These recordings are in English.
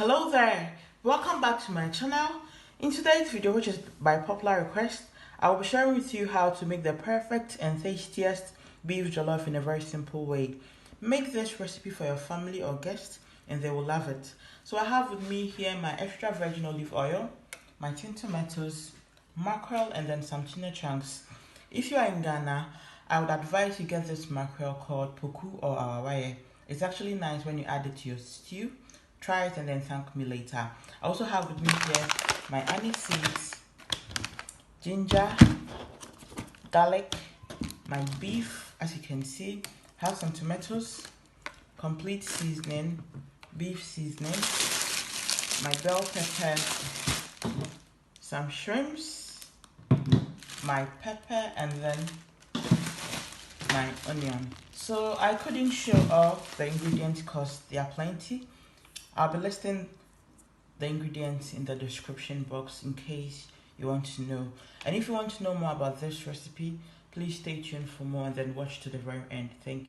Hello there, welcome back to my channel. In today's video, which is by popular request, I will be sharing with you how to make the perfect and tastiest beef jollof in a very simple way. Make this recipe for your family or guests and they will love it. So I have with me here my extra virgin olive oil, my tin tomatoes, mackerel, and then some tuna chunks. If you are in Ghana, I would advise you get this mackerel called poku or awawaye. It's actually nice when you add it to your stew. Try it and then thank me later. I also have with me here my onion seeds, ginger, garlic, my beef, as you can see, have some tomatoes, complete seasoning, beef seasoning, my bell pepper, some shrimps, my pepper, and then my onion. So I couldn't show off the ingredients because they are plenty. I'll be listing the ingredients in the description box in case you want to know. And if you want to know more about this recipe, please stay tuned for more and then watch to the very end. Thank you.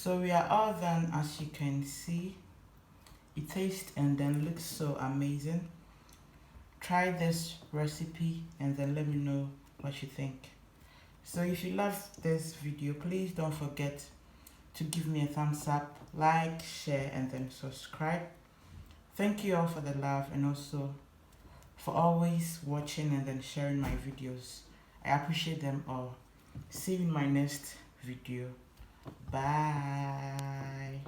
So we are all done. As you can see, it tastes and then looks so amazing. Try this recipe and then let me know what you think. So if you love this video, please don't forget to give me a thumbs up, like, share, and then subscribe. Thank you all for the love and also for always watching and then sharing my videos. I appreciate them all. See you in my next video. Bye.